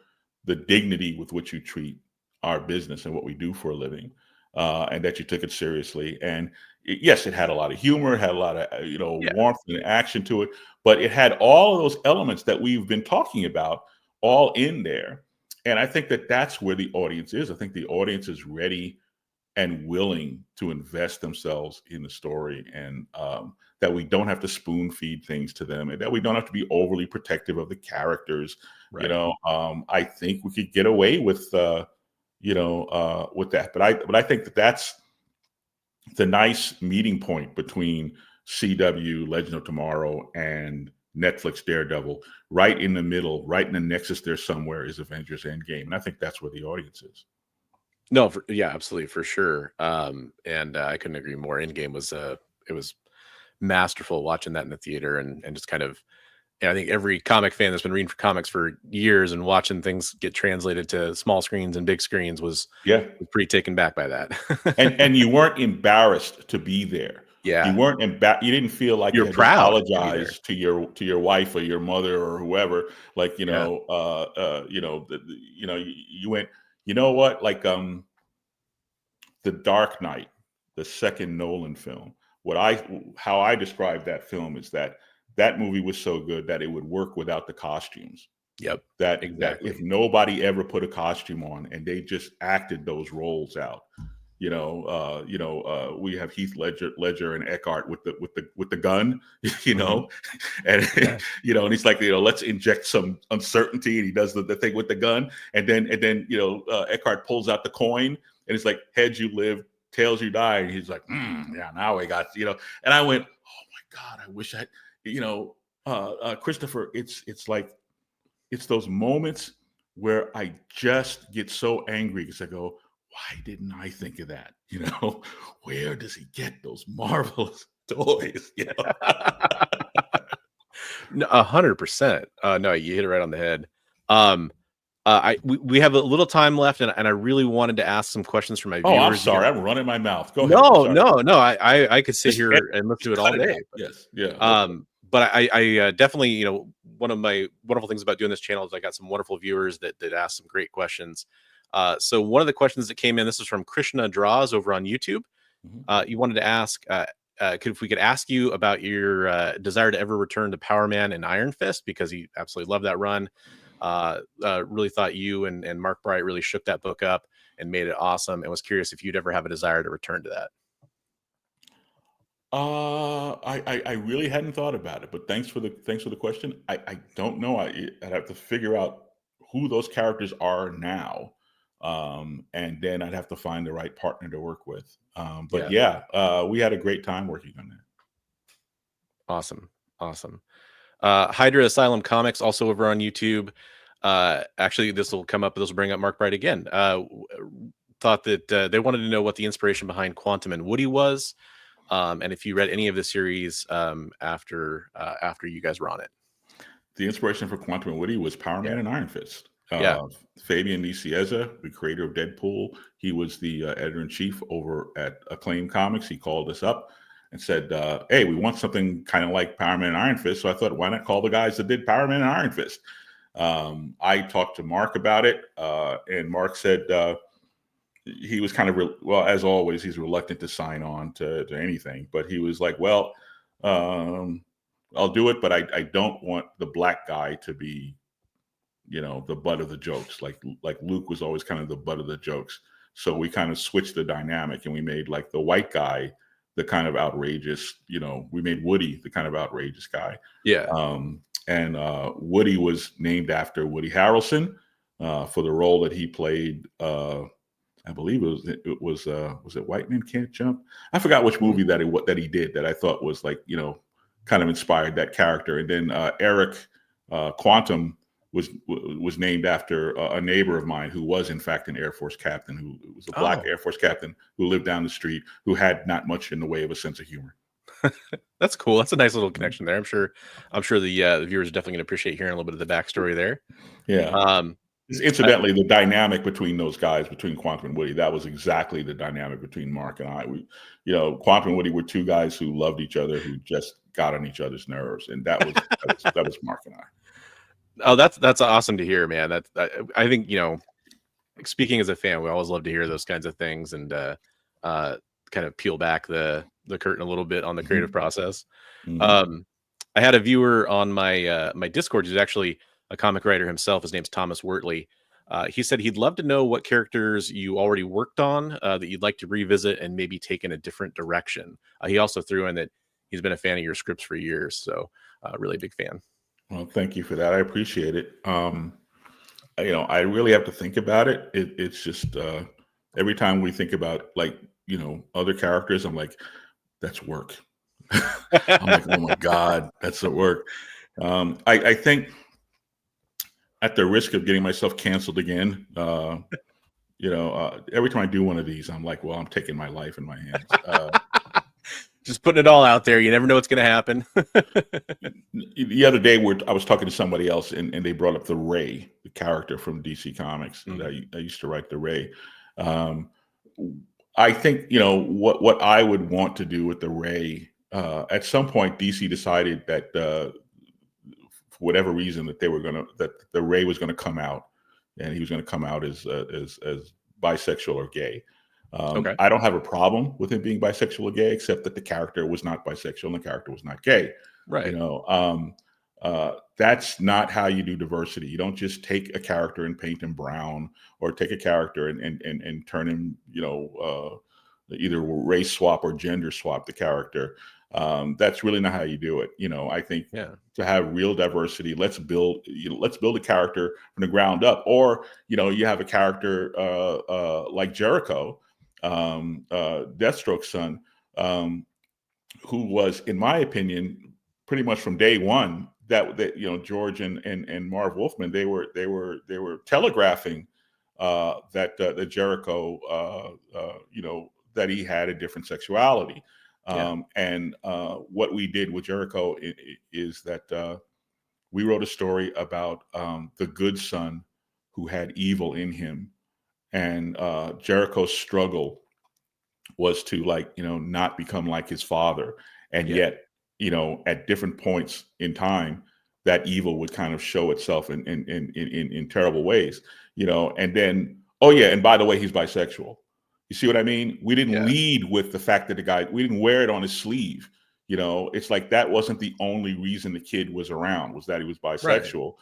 the dignity with which you treat our business and what we do for a living, and that you took it seriously. And yes, it had a lot of humor, it had a lot of warmth and action to it, but it had all of those elements that we've been talking about all in there. And I think that that's where the audience is. I think the audience is ready and willing to invest themselves in the story, and that we don't have to spoon feed things to them, and that we don't have to be overly protective of the characters. Right. I think we could get away with that, but I think that that's the nice meeting point between CW, Legend of Tomorrow, and Netflix Daredevil. Right in the middle, right in the nexus there somewhere is Avengers Endgame, and I think that's where the audience is. No, absolutely, for sure. And I couldn't agree more. Endgame was it was masterful watching that in the theater, and just kind of, I think every comic fan that's been reading for comics for years and watching things get translated to small screens and big screens was pretty taken back by that. and you weren't embarrassed to be there. Yeah, you weren't you didn't feel like you're you had proud to apologize to your wife or your mother or whoever. Like you went. You know what? Like The Dark Knight, the second Nolan film. How I describe that film is that movie was so good that it would work without the costumes. Yep. That Exactly. if nobody ever put a costume on and they just acted those roles out, we have Heath Ledger and Eckhart with the gun, and and he's like, let's inject some uncertainty, and he does the thing with the gun, and then Eckhart pulls out the coin, and it's like, heads you live, tails you die, and he's like, yeah, now we got, and I went, oh my God, I wish Christopher, it's like, it's those moments where I just get so angry because I go, why didn't I think of that? Where does he get those marvelous toys? 100%. No, you hit it right on the head. We have a little time left, and I really wanted to ask some questions from my viewers. Oh, I'm sorry, I'm running my mouth. Go ahead. No. I could sit here and listen to it all day. Yes, yeah. But I definitely, one of my wonderful things about doing this channel is I got some wonderful viewers that asked some great questions. So one of the questions that came in, this is from Krishna Draws over on YouTube. You wanted to ask if we could ask you about your desire to ever return to Power Man and Iron Fist, because he absolutely loved that run. Really thought you and Mark Bright really shook that book up and made it awesome, and was curious if you'd ever have a desire to return to that. I really hadn't thought about it, but thanks for the question. I don't know. I'd have to figure out who those characters are now, and then I'd have to find the right partner to work with. But we had a great time working on that. Awesome. Hydra Asylum Comics, also over on YouTube. Actually, this will bring up Mark Bright again. Thought that they wanted to know what the inspiration behind Quantum and Woody was. And if you read any of the series after you guys were on it. The inspiration for Quantum and Woody was Power Man and Iron Fist. Fabian Nicieza, the creator of Deadpool, he was the editor-in-chief over at Acclaim Comics. He called us up and said, hey, we want something kind of like Power Man and Iron Fist. So I thought, why not call the guys that did Power Man and Iron Fist? I talked to Mark about it, and Mark said he was kind of, as always, he's reluctant to sign on to anything. But he was like, well, I'll do it, but I don't want the black guy to be, the butt of the jokes. Like Luke was always kind of the butt of the jokes. So we kind of switched the dynamic, and we made like the white guy the kind of outrageous, we made Woody the kind of outrageous guy. Yeah. And Woody was named after Woody Harrelson for the role that he played. I believe it was White Men Can't Jump? I forgot which movie that he did that I thought was like, kind of inspired that character. And then Eric Quantum was named after a neighbor of mine who was in fact an Air Force captain, who was a Black Oh, Air Force captain who lived down the street, who had not much in the way of a sense of humor. that's cool. That's a nice little connection there. I'm sure the viewers are definitely going to appreciate hearing a little bit of the backstory there. Yeah. Um, I, Incidentally, the dynamic between those guys, between Quantum and Woody, that was exactly the dynamic between Mark and I. Quantum and Woody were two guys who loved each other, who just got on each other's nerves, and that was Mark and I. oh, that's awesome to hear, man. I think speaking as a fan, we always love to hear those kinds of things and kind of peel back the curtain a little bit on the creative Mhm. process. Mhm. Um, I had a viewer on my Discord who's actually a comic writer himself. His name's Thomas Wortley. He said he'd love to know what characters you already worked on that you'd like to revisit and maybe take in a different direction. He also threw in that he's been a fan of your scripts for years, so really big fan. Well, thank you for that. I appreciate it. I really have to think about it. It's just every time we think about other characters, I'm like, that's work. I'm like, oh my God, that's the work. I think at the risk of getting myself canceled again, every time I do one of these, I'm like, well, I'm taking my life in my hands. Just putting it all out there. You never know what's going to happen. The other day, I was talking to somebody else, and they brought up the Ray, the character from DC Comics. Mhm. I used to write the Ray. Um, I think what I would want to do with the Ray. At some point, DC decided that for whatever reason that the Ray was going to come out, and he was going to come out as bisexual or gay. Okay. I don't have a problem with him being bisexual or gay, except that the character was not bisexual and the character was not gay. Right. That's not how you do diversity. You don't just take a character and paint him brown, or take a character and turn him, either race swap or gender swap the character. That's really not how you do it. I think Yeah. to have real diversity, let's build a character from the ground up. Or you have a character like Jericho, Deathstroke's son, who was, in my opinion, pretty much from day one, that George and Marv Wolfman, they were telegraphing that Jericho, that he had a different sexuality. Yeah. And what we did with Jericho is that we wrote a story about the good son who had evil in him, and Jericho's struggle was to not become like his father, and Yeah. yet at different points in time that evil would kind of show itself in terrible ways, and then, oh yeah, and by the way, he's bisexual. You see what I mean? We didn't Yeah. lead with the fact that we didn't wear it on his sleeve. It's like that wasn't the only reason the kid was around, was that he was Right. bisexual.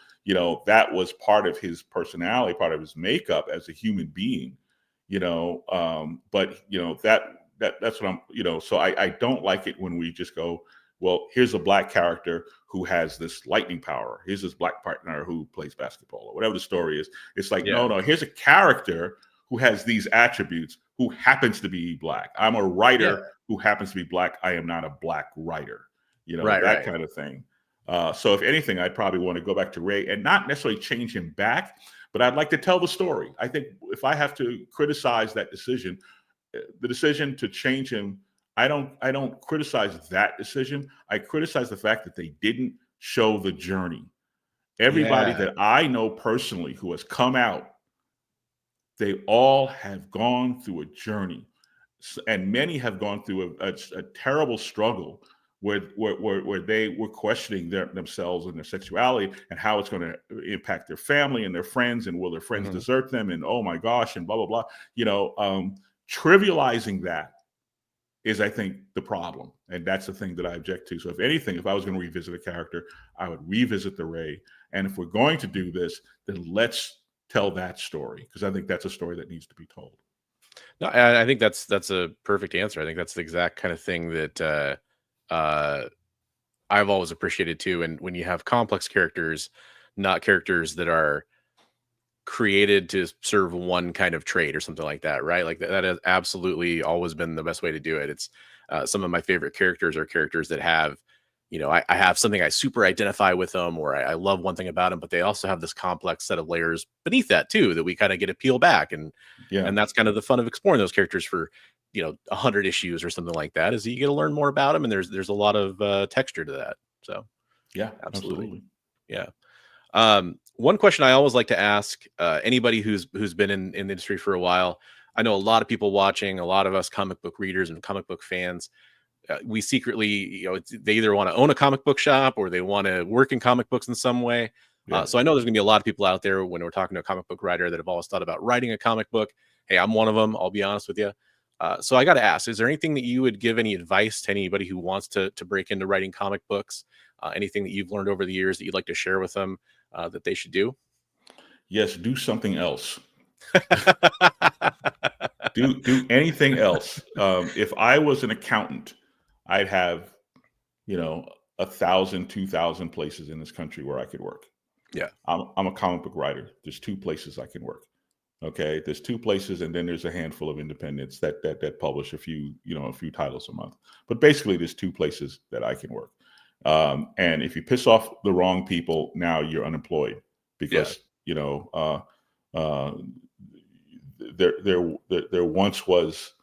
That was part of his personality, part of his makeup as a human being. But that's what so I don't like it when we just go, well, here's a Black character who has this lightning power, here's this Black partner who plays basketball, or whatever the story is. It's like, Yeah. no, here's a character who has these attributes, who happens to be Black. I'm a Yeah. writer who happens to be Black. I am not a Black writer. Right. That Right. kind of thing. So if anything, I'd probably want to go back to Ray and not necessarily change him back, but I'd like to tell the story. I think if I have to criticize that decision, the decision to change him, I don't criticize that decision. I criticize the fact that they didn't show the journey. Everybody Yeah. that I know personally who has come out, they all have gone through a journey, and many have gone through a terrible struggle where they were questioning themselves and their sexuality, and how it's going to impact their family and their friends, and will their friends Mhm. desert them, and oh my gosh, and blah blah blah. Trivializing that is, I think, the problem, and that's the thing that I object to. So if anything, if I was going to revisit a character, I would revisit the Ray, and if we're going to do this, then let's tell that story, because I think that's a story that needs to be told. No, I think that's a perfect answer. I think that's the exact kind of thing that I've always appreciated too. And when you have complex characters, not characters that are created to serve one kind of trait or something like that, right? Like that has absolutely always been the best way to do it. It's some of my favorite characters are characters that have, I have something I super identify with them, or I love one thing about them, but they also have this complex set of layers beneath that too, that we kind of get to peel back. Yeah. And that's kind of the fun of exploring those characters for, 100 issues or something like that, is that you get to learn more about them. And there's a lot of texture to that. So Yeah, absolutely. absolutely. Yeah. One question I always like to ask anybody who's been in the industry for a while. I know a lot of people watching, a lot of us comic book readers and comic book fans. We secretly, they either want to own a comic book shop or they want to work in comic books in some way. Yeah. So I know there's going to be a lot of people out there when we're talking to a comic book writer that have always thought about writing a comic book. Hey, I'm one of them. I'll be honest with you. So I got to ask: is there anything that you would give any advice to anybody who wants to break into writing comic books? Anything that you've learned over the years that you'd like to share with them that they should do? Yes, do something else. Do anything else. If I was an accountant, I'd have, 1,000, 2,000 places in this country where I could work. Yeah. I'm a comic book writer. There's 2 places I can work. Okay, there's 2 places, and then there's a handful of independents that publish a few titles a month. But basically, there's 2 places that I can work. And if you piss off the wrong people, now you're unemployed because uh, there once was,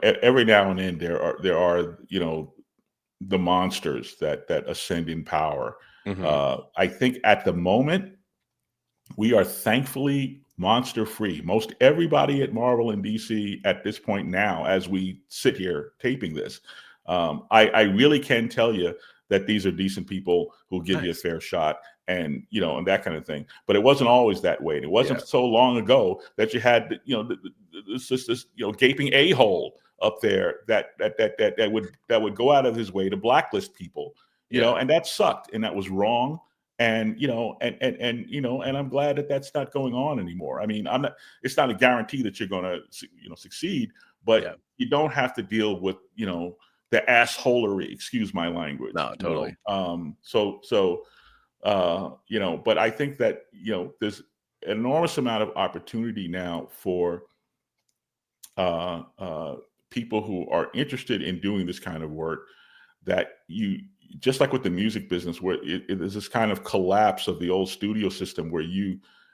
every now and then there are the monsters that ascend in power. Mm-hmm. I think at the moment we are thankfully monster free. Most everybody at Marvel and DC at this point now, as we sit here taping this, I really can tell you that these are decent people who'll give you a Nice. fair shot, and and that kind of thing. But it wasn't always that way. And it wasn't Yeah. so long ago that you had this gaping a-hole up there that would go out of his way to blacklist people. Yeah. And that sucked, and that was wrong. And and I'm glad that that's not going on anymore. I mean, it's not a guarantee that you're going to succeed, but Yeah. you don't have to deal with the assholery, excuse my language. No, totally. But I think that there's an enormous amount of opportunity now for people who are interested in doing this kind of work, that you, just like with the music business, where it is this kind of collapse of the old studio system, where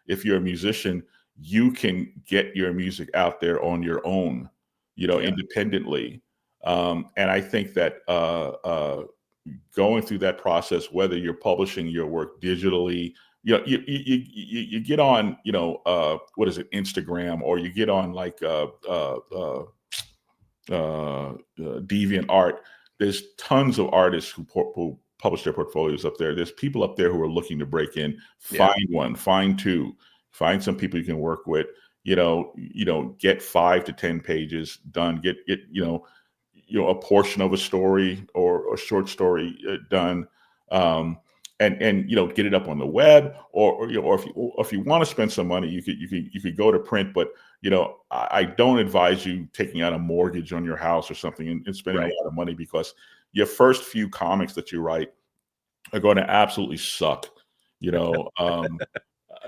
if you're a musician, you can get your music out there on your own, Yeah. independently. And I think that going through that process, whether you're publishing your work digitally, you get on, what is it, Instagram, or you get on like Deviant Art. There's tons of artists who publish their portfolios up there. There's people up there who are looking to break in. Yeah. Find one, find 2, find some people you can work with. Get 5 to 10 pages done. Get a portion of a story or a short story done. And get it up on the web, or if you want to spend some money, you could go to print. But I don't advise you taking out a mortgage on your house or something and spending Right. a lot of money, because your first few comics that you write are going to absolutely suck.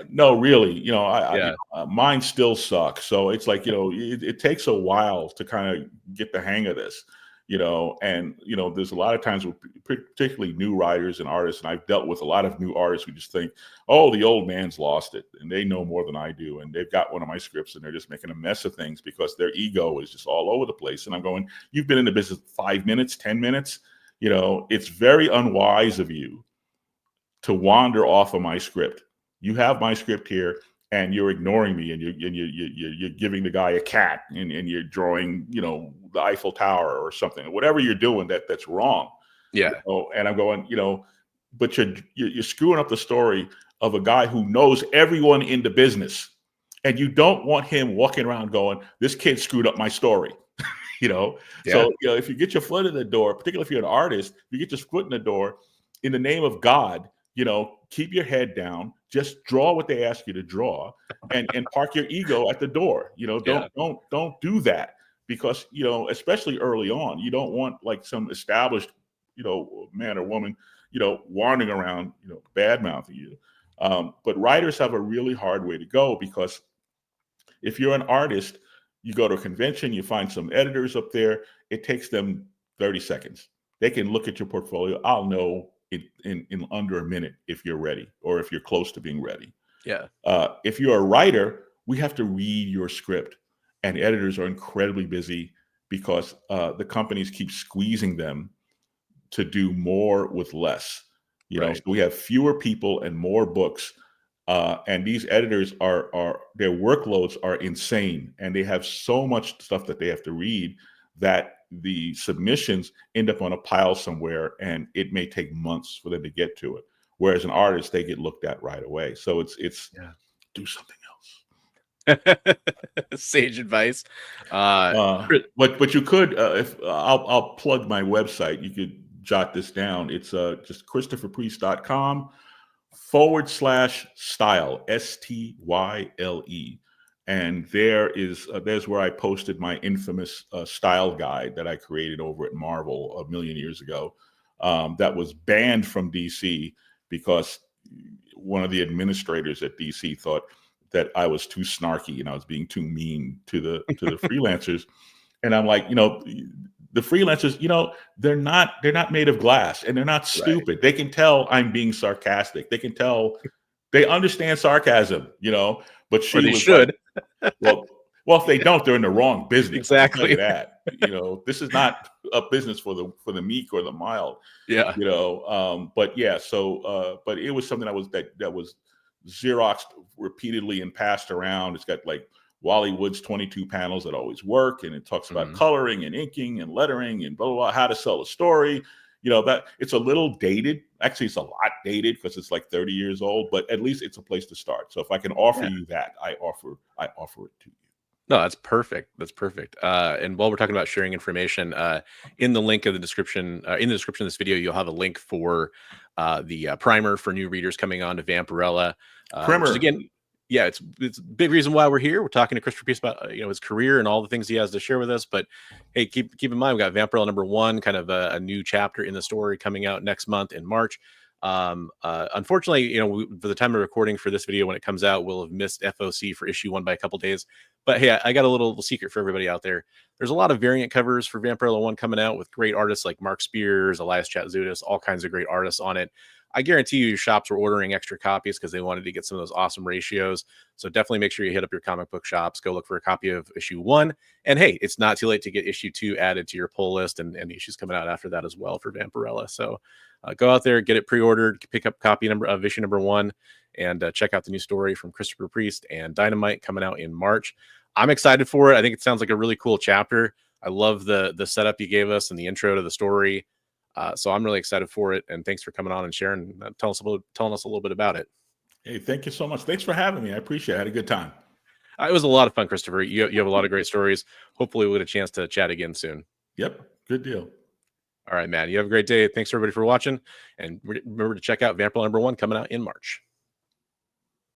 No, really, Yeah. mine still suck. So it's like, it takes a while to kind of get the hang of this. And there's a lot of times with particularly new writers and artists, and I've dealt with a lot of new artists who just think, oh, the old man's lost it, and they know more than I do, and they've got one of my scripts and they're just making a mess of things because their ego is just all over the place. And I'm going, you've been in the business 5 minutes, 10 minutes. It's very unwise of you to wander off of my script. You have my script here, and you're ignoring me, and you're giving the guy a cat, and you're drawing, the Eiffel Tower or something, whatever you're doing that's wrong. Yeah. And I'm going, but you're screwing up the story of a guy who knows everyone in the business, and you don't want him walking around going, this kid screwed up my story. Yeah. So if you get your foot in the door, particularly if you're an artist, you get your foot in the door, in the name of God, keep your head down, just draw what they ask you to draw, and park your ego at the door. Don't do that, because especially early on, you don't want like some established man or woman wandering around bad mouthing you. But writers have a really hard way to go, because if you're an artist, you go to a convention, you find some editors up there, it takes them 30 seconds. They can look at your portfolio. I'll know in under a minute if you're ready or if you're close to being ready. Yeah. If you're a writer, we have to read your script, and editors are incredibly busy because the companies keep squeezing them to do more with less. So we have fewer people and more books, and these editors are their workloads are insane, and they have so much stuff that they have to read that the submissions end up on a pile somewhere, and it may take months for them to get to it. Whereas an artist, they get looked at right away. So it's do something else. Sage advice. But you could, if I'll plug my website, you could jot this down. It's just ChristopherPriest.com/style, STYLE. And there's where I posted my infamous style guide that I created over at Marvel a million years ago. That was banned from DC because one of the administrators at DC thought that I was too snarky and I was being too mean to the freelancers. And I'm like, the freelancers, they're not made of glass, and they're not stupid. Right. They can tell I'm being sarcastic. They can tell, they understand sarcasm, but she was should. Like, well, if they don't, they're in the wrong business. Exactly. That, this is not a business for the meek or the mild. Yeah. But yeah, so but it was something that was Xeroxed repeatedly and passed around. It's got like Wally Wood's 22 panels that always work, and it talks about coloring and inking and lettering and blah, blah, blah, how to sell a story. That it's a little dated. Actually, it's a lot dated because it's like 30 years old, but at least it's a place to start. So if I can offer you that, I offer it to you. No, that's perfect. That's perfect. And while we're talking about sharing information, in the link of the description, in the description of this video, you'll have a link for the primer for new readers coming on to Vampirella. Which is, again, yeah, it's a big reason why we're here. We're talking to Christopher Priest about his career and all the things he has to share with us. But hey, keep in mind, we got Vampirella #1, kind of a new chapter in the story coming out next month in March. Unfortunately, for the time of recording for this video, when it comes out, we'll have missed FOC for issue 1 by a couple days. But hey, I got a little secret for everybody out there. There's a lot of variant covers for Vampirella 1 coming out with great artists like Mark Spears, Elias Chatzoudas, all kinds of great artists on it. I guarantee you, your shops were ordering extra copies because they wanted to get some of those awesome ratios. So definitely make sure you hit up your comic book shops, go look for a copy of issue 1. And hey, it's not too late to get issue 2 added to your pull list, and the issues coming out after that as well for Vampirella. So go out there, get it pre-ordered, pick up copy of issue #1, and check out the new story from Christopher Priest and Dynamite coming out in March. I'm excited for it. I think it sounds like a really cool chapter. I love the setup you gave us and the intro to the story. So I'm really excited for it. And thanks for coming on and sharing, telling us a little bit about it. Hey, thank you so much. Thanks for having me. I appreciate it. I had a good time. It was a lot of fun, Christopher. You have a lot of great stories. Hopefully we'll get a chance to chat again soon. Yep. Good deal. All right, man. You have a great day. Thanks everybody for watching. And remember to check out Vampirella #1 coming out in March.